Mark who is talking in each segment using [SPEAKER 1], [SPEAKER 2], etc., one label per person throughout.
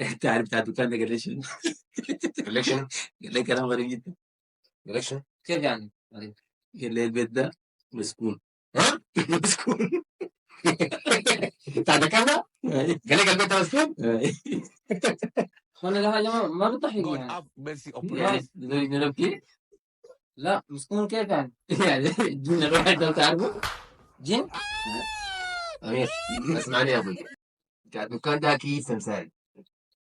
[SPEAKER 1] انت عارف بتاع الدكان ده قال لي شنو؟
[SPEAKER 2] قال لك شنو؟
[SPEAKER 1] قال لي كلام غريب جدا.
[SPEAKER 2] قال لك شنو؟
[SPEAKER 3] كيف يعني؟ غريب.
[SPEAKER 1] قال لي البيت ده مسكون.
[SPEAKER 2] ها؟
[SPEAKER 1] مسكون.
[SPEAKER 2] بتاع الدكان ده؟ قال لك البيت ده مسكون؟
[SPEAKER 3] اخوانا ده حاجه ما بتضحك
[SPEAKER 4] God
[SPEAKER 3] يعني.
[SPEAKER 4] have mercy upon
[SPEAKER 1] يعني
[SPEAKER 4] us.
[SPEAKER 1] نبكي.
[SPEAKER 3] لا مسكون كيف يعني؟
[SPEAKER 1] يعني الجن الواحد ده بتعرفه؟
[SPEAKER 3] جن؟
[SPEAKER 2] امير اسمعني يا ابوي، بتاع الدكان ده اكيد سمساري.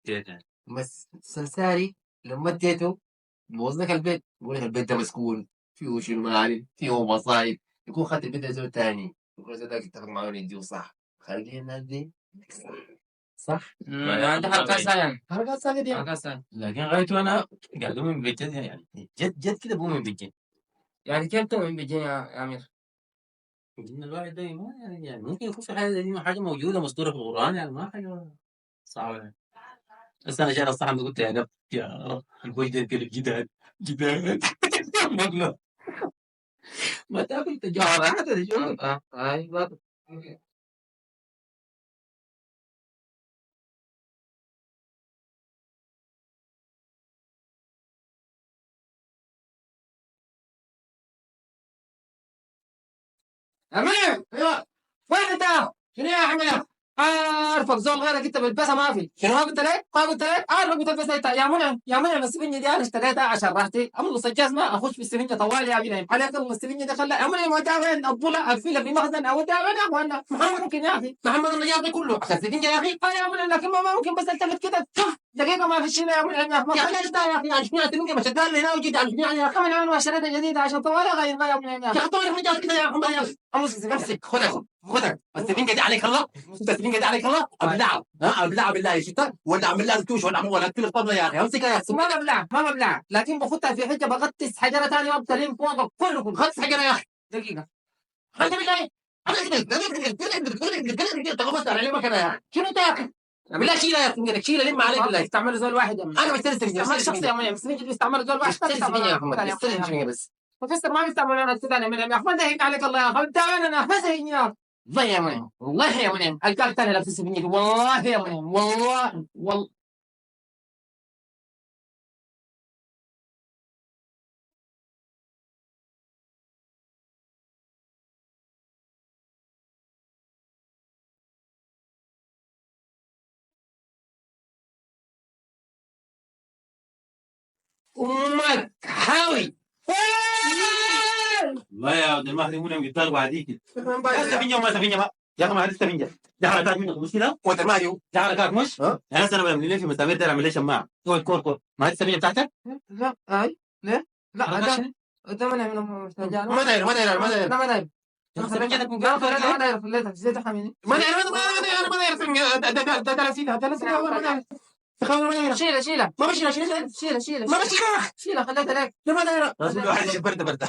[SPEAKER 1] كيف يعني؟
[SPEAKER 2] بس سمساري لما اديته بوظ لك البيت، بقول لك البيت ده مسكون، فيه شنو معالم، فيه مصايب، يكون خدت البيت ده زول تاني، يكون الزول ده اتفق معاه يديه صح. خلي الناس دي صح.
[SPEAKER 3] يعني ده حركات سايان.
[SPEAKER 2] حركات ساكت يعني.
[SPEAKER 3] حركات سايان.
[SPEAKER 1] لكن غايته انا قاعد اؤمن بالجد يعني جد جد كده بؤمن بالجن.
[SPEAKER 3] يعني كيف تؤمن بالجن يا امير؟
[SPEAKER 1] الجن الواحد ده ما يعني ممكن يكون في حاجه زي دي، ما حاجه موجوده مسطوره في القران يعني، ما حاجه صعبه يعني. بس انا جاي الصحن قلت يا رب يا رب الوجه ده قلب جداد جداد. مبلغ ما تاكل تجارات هذا شو؟
[SPEAKER 3] ايوه. امير ايوه وين انت؟ شنو يا حمد؟ عارفك زول غيرك انت بتلبسها ما في. شنو ما قلت لك؟ ما قلت لك؟ عارفك بتلبسها انت يا منى يا منى. السفنجه دي انا اشتريتها عشان راحتي املص الجزمه اخش في السفنجه طوالي يا بني عليك الله. السفنجه دي خلى يا منى ما وين الضلع الفيله في مخزن او وين يا اخوانا؟ محمد ممكن يا اخي محمد الرجال ده كله عشان السفنجه يا اخي. يا منى لكن ما ممكن بس التفت كده شوف دقيقه ما في شيء يا منى. يا اخي انت يا اخي عشان السفنجه مش هتقال لي وجيت على الجميع يا اخي. انا ما شريتها جديده عشان طوالي غير يا منى. يا اخي طوالي رجال كده يا محمد يا اخي. امسك خذها السفنجه دي عليك الله. السفنجه دي عليك الله ابلعها. ها ابلعها بالله شفتها ولا اعمل لها رتوش ولا ولا اكل الطبله يا اخي. امسكها يا اخي. ما ببلعها ما ببلعها لكن باخدها في حته بغطس حجره ثانيه وابتلم فوق كلكم. غطس حجره يا اخي دقيقه. انت بالله تغمضت على مكانها يا اخي. شنو انت يا اخي؟ بالله شيلها يا اخي شيلها لم عليك بالله. استعمل زول واحد يا انا بشتري السفنجه. ما شخصي يا مان السفنجه بيستعمل زول واحد. بشتري السفنجه يا محمد بشتري السفنجه بس. بفسر ما بيستعمل انا الثاني من يا اخوان. ده هيك عليك الله يا اخوان. انت انا بس يا والله يا مان والله يا مان الكال ثاني لابس السفنجه والله يا مان والله امك حاوي.
[SPEAKER 1] والله يا عبد المهدي مو قدام بعديك. سفنجه وما سفنجه ما يا اخي ما عرفت سفنجه. ده حركات منك مش كده؟
[SPEAKER 2] وانت المهدي
[SPEAKER 1] ده حركات مش؟
[SPEAKER 2] ها؟
[SPEAKER 1] انا انا بعمل لي في مسامير ده اعمل لي شماعه. كور كور كور ما هي السفنجه بتاعتك؟
[SPEAKER 3] لا اي ليه؟ لا ده من محتاجان.
[SPEAKER 2] ما داير ما داير ما داير
[SPEAKER 3] لا ما داير.
[SPEAKER 1] سفنجتك من
[SPEAKER 3] لا
[SPEAKER 1] قبل
[SPEAKER 3] ما داير في الليل زيت حميني.
[SPEAKER 2] ما داير ما داير ده نسيتها ده نسيتها ما داير تخيل ما داير.
[SPEAKER 3] شيله
[SPEAKER 2] ما بشيلها
[SPEAKER 3] شيله
[SPEAKER 2] ما بشيلها
[SPEAKER 3] شيله خليتها لك.
[SPEAKER 2] لا ما داير
[SPEAKER 1] رسول واحد برده برده.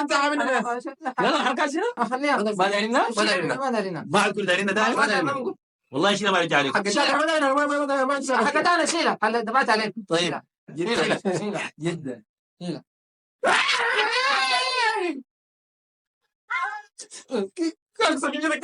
[SPEAKER 2] انت عامل
[SPEAKER 1] يلا حركات شنو؟
[SPEAKER 3] خليها
[SPEAKER 1] ما دايرنا؟
[SPEAKER 3] ما دارينا
[SPEAKER 1] ما الكل دايرنا ده
[SPEAKER 3] ما دارينا.
[SPEAKER 1] والله شيء ما يرجع عليك.
[SPEAKER 2] حق ما داير ما داير
[SPEAKER 3] حقت انا شيله دفعت عليك.
[SPEAKER 1] طيب
[SPEAKER 3] شيله
[SPEAKER 1] جدا
[SPEAKER 3] شيله.
[SPEAKER 2] كان سفنجتك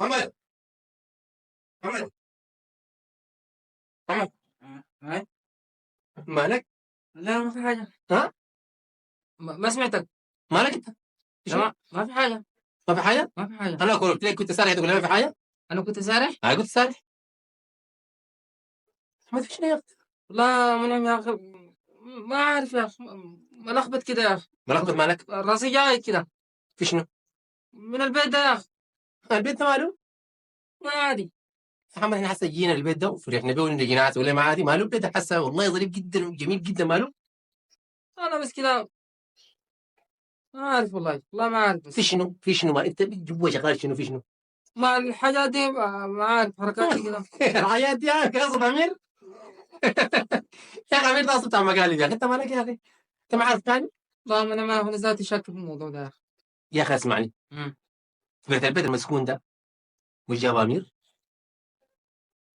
[SPEAKER 2] محمد محمد محمد
[SPEAKER 3] هاي
[SPEAKER 2] مالك؟
[SPEAKER 3] لا ما في حاجه.
[SPEAKER 2] ها؟
[SPEAKER 3] ما سمعتك.
[SPEAKER 2] مالك انت؟
[SPEAKER 3] لا ما في حاجه.
[SPEAKER 2] ما في حاجة؟
[SPEAKER 3] ما في حاجه.
[SPEAKER 2] انا قلت لك كنت سارح تقول لي ما في حاجة؟
[SPEAKER 3] انا كنت سارح.
[SPEAKER 2] كنت سارح ما في شنو يا اخي؟
[SPEAKER 3] لا منعم يا اخي ما عارف يا اخي ملخبط كده يا اخي.
[SPEAKER 2] ملخبط مالك؟
[SPEAKER 3] راسي جاي كده
[SPEAKER 2] في شنو؟
[SPEAKER 3] من البيت ده يا اخي.
[SPEAKER 2] البيت ده ماله؟
[SPEAKER 3] ما عادي.
[SPEAKER 2] يا محمد احنا هسه جينا البيت ده وفرحنا به ولقينا ناس ولا ما عادي ماله البيت ده حسه والله ظريف جدا وجميل جدا ماله؟
[SPEAKER 3] انا بس كده ما عارف والله ما عارف.
[SPEAKER 2] في شنو؟ في شنو ما انت جوا شغال شنو في شنو؟
[SPEAKER 3] ما الحاجات دي ما عارف حركات كده.
[SPEAKER 2] الحياة يا اخي قصد امير يا اخي امير ده اصلا بتاع مقالب يا اخي انت مالك يا اخي؟ انت ما عارف ثاني؟
[SPEAKER 3] والله انا ما انا ذاتي شاك في الموضوع ده يا اخي.
[SPEAKER 2] يا اخي اسمعني،
[SPEAKER 3] مم.
[SPEAKER 2] سمعت البيت المسكون ده مش جاب امير؟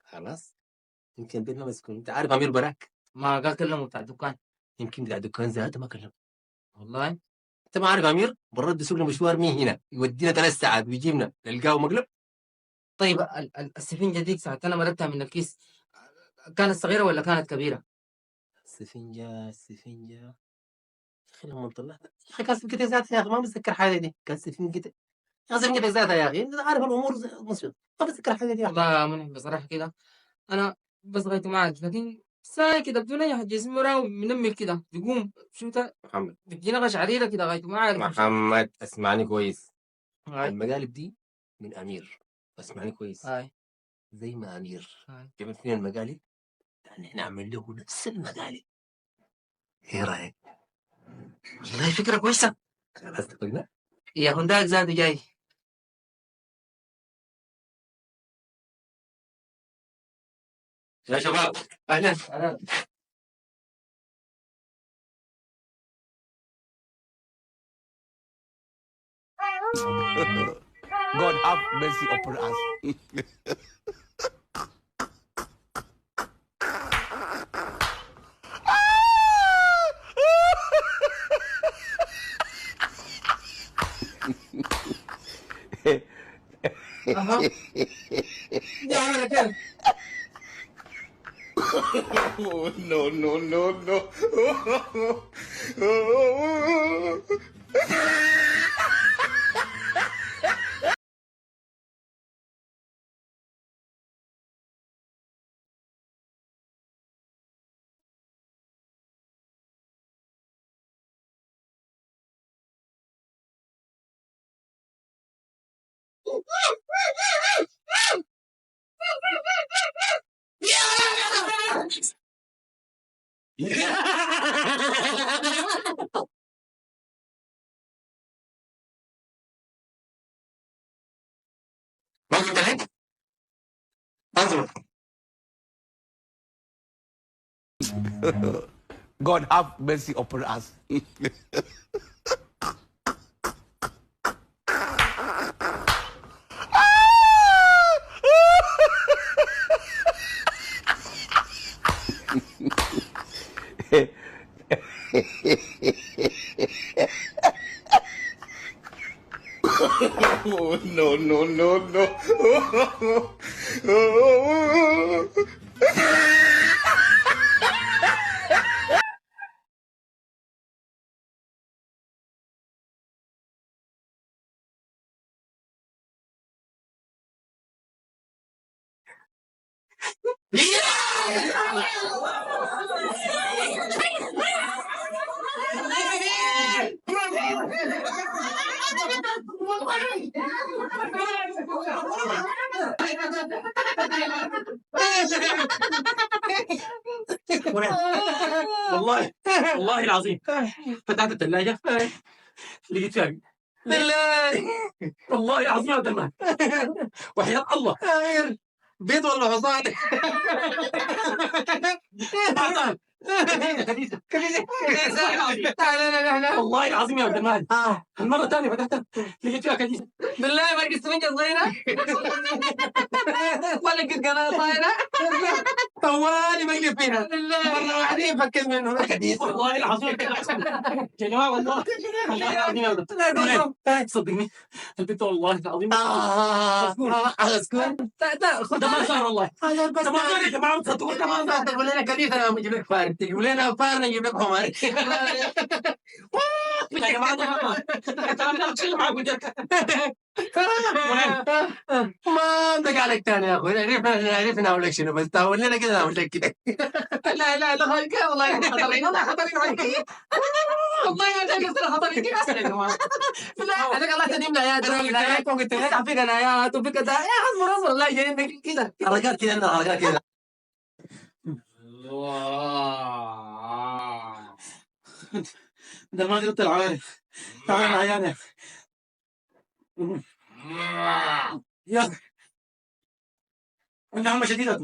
[SPEAKER 2] خلاص، يمكن البيت ما مسكون. انت عارف امير براك؟
[SPEAKER 3] ما قال كلمه بتاع الدكان.
[SPEAKER 2] يمكن بتاع الدكان ذاته ما كلمه.
[SPEAKER 3] والله
[SPEAKER 2] انت ما عارف امير برد يسوق مشوار مين هنا يودينا 3 ساعات ويجيبنا نلقاه مقلب.
[SPEAKER 3] طيب السفنجه ديك ساعه انا ملكتها من الكيس، كانت صغيره ولا كانت كبيره؟
[SPEAKER 2] السفنجه يا اخي لما طلعت يا اخي كان سفنجتك ذاتها يا اخي، ما بتذكر حاجه دي. كان سفنجتك يا اخي، سفنجتك ذاتها يا اخي، انت عارف الامور مسجد. ما بتذكر حاجه دي يا اخي.
[SPEAKER 3] والله يا منى بصراحه كده انا بس غايته معك، لكن ساي كده بدون اي حاجه، جسمي راوي منمل كده بيقوم شو
[SPEAKER 2] محمد،
[SPEAKER 3] بتجينا قشعريره كده غايته ما عارف مش عارف.
[SPEAKER 2] محمد اسمعني كويس.
[SPEAKER 3] هاي
[SPEAKER 2] المقالب دي من امير، اسمعني كويس.
[SPEAKER 3] هاي
[SPEAKER 2] زي ما امير
[SPEAKER 3] هاي
[SPEAKER 2] جابت فينا المقالب، يعني نعمل له نفس المقالب. ايه رايك؟
[SPEAKER 3] والله فكره كويسه.
[SPEAKER 2] خلاص اتفقنا.
[SPEAKER 3] يا هنداك زاد جاي.
[SPEAKER 2] يا شباب اهلا.
[SPEAKER 3] أنا
[SPEAKER 4] God have mercy upon us.
[SPEAKER 3] اها يا عمرك كيف؟
[SPEAKER 4] Oh, no, no, no, no.
[SPEAKER 2] ما قلت لك انظر.
[SPEAKER 4] God have mercy upon us. Oh, no, no, no, no.
[SPEAKER 1] والله والله العظيم فتحت الثلاجة لقيت فيها
[SPEAKER 3] بالله
[SPEAKER 1] والله العظيم يا عبد المنعم وحياة الله
[SPEAKER 3] بيض ولا حصان؟
[SPEAKER 1] حصان. كنيسة
[SPEAKER 3] كبيرة
[SPEAKER 1] والله العظيم
[SPEAKER 3] لا لا
[SPEAKER 1] والله العظيم يا عبد المنعم المرة الثانية فتحتها لقيت فيها كنيسة
[SPEAKER 3] بالله ما لقيت سفنجة صغيرة ولا لقيت قناة صغيرة
[SPEAKER 1] طوالي مقلب فيها
[SPEAKER 3] مرة واحدة يفكر منه
[SPEAKER 1] كنيسة والله العظيم يا جماعة والله العظيم يا عبد المنعم صدقني البنت والله العظيم
[SPEAKER 3] اسكن لا خذ
[SPEAKER 1] ده ما صار والله
[SPEAKER 3] بس
[SPEAKER 1] ده ما صار يا جماعة تصدقوا ده ما صار
[SPEAKER 3] تقول لنا كنيسة انا بجيب لك فارن، تقول لنا فارن اجيب لك حمار
[SPEAKER 1] يا جماعة ده ما صار الكلام ده بتشيل معاكم جد
[SPEAKER 3] ما امسك عليك تاني يا اخوي، عرفنا اقول لك شنو، بس تقول لنا كده اقول لك كده لا لا لا خليك والله خطرين والله خطرين عليك والله يا جاي خطرين كده يا جماعه لا عليك الله تديم الايات الايات وقلت لك فيك الايات وفيك ده يا اصبر اصبر الله جايين كده
[SPEAKER 2] حركات كده، عندنا حركات كده.
[SPEAKER 1] ده ما قلت العوالي تعال عياني يا النعمة شديدة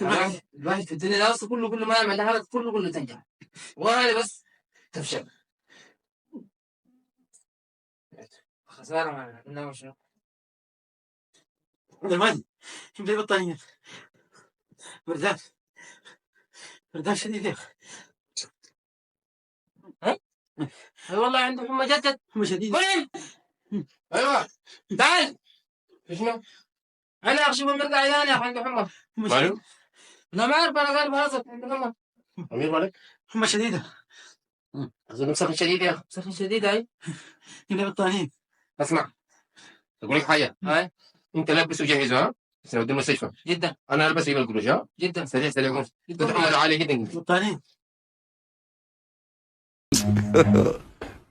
[SPEAKER 3] الواحد في الدنيا ده أصلا كله ما يعمل حاجة كله تنجح وأنا بس تفشل. خسارة معنا إنما شنو؟
[SPEAKER 1] المادي جيب لي بطانية بردان شديد يا اخي.
[SPEAKER 3] أي والله عنده حمى جدد.
[SPEAKER 1] حمى شديد.
[SPEAKER 3] وين؟ أيوه تعال. شنو؟ أنا أخشى من مرقع عياني عنده حمى.
[SPEAKER 2] ماله؟
[SPEAKER 3] لا ما أعرف أنا قال بهزر عنده حمى.
[SPEAKER 2] أمير مالك؟
[SPEAKER 1] حمى شديدة.
[SPEAKER 2] أظن سخن شديد يا أخي.
[SPEAKER 3] سخن شديد هاي.
[SPEAKER 1] جيب لي بطانية.
[SPEAKER 2] اسمع أقول لك حاجة،
[SPEAKER 3] هاي
[SPEAKER 2] أنت لبس وجهز ها؟ بس نودي المستشفى.
[SPEAKER 3] جدا
[SPEAKER 2] أنا ألبس يجيب القروش ها؟
[SPEAKER 3] جدا
[SPEAKER 2] سريع قوم.
[SPEAKER 3] جدا.
[SPEAKER 2] تحمل عالي جدا.
[SPEAKER 1] بطانية.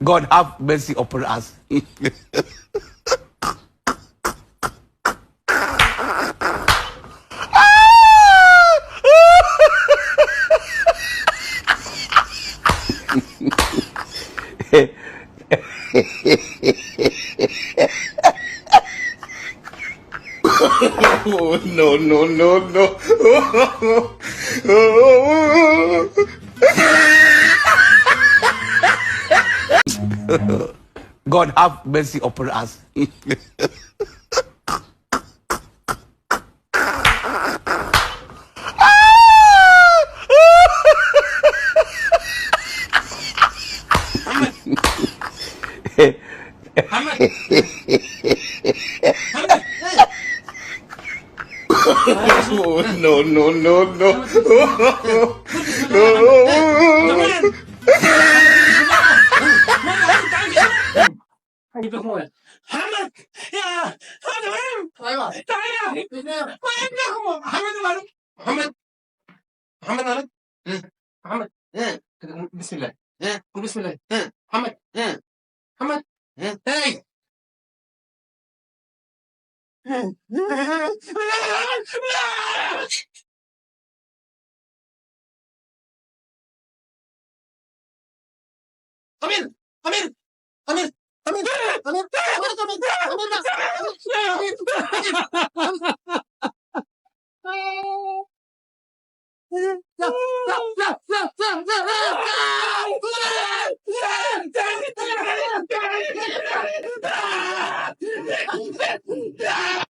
[SPEAKER 4] God have mercy upon us.
[SPEAKER 2] Oh, no.
[SPEAKER 4] God have mercy upon us.
[SPEAKER 3] محمد
[SPEAKER 2] Oh, no.
[SPEAKER 3] هجيب لك مويه.
[SPEAKER 1] محمد يا هذا وين؟
[SPEAKER 3] ايوه
[SPEAKER 1] تعال يا اخي. وين يا محمد مالك؟
[SPEAKER 2] محمد مالك؟
[SPEAKER 3] محمد
[SPEAKER 2] بسم الله.
[SPEAKER 3] قول بسم الله. محمد محمد
[SPEAKER 2] هاي
[SPEAKER 3] أمير أمير أمير أمير أمير لا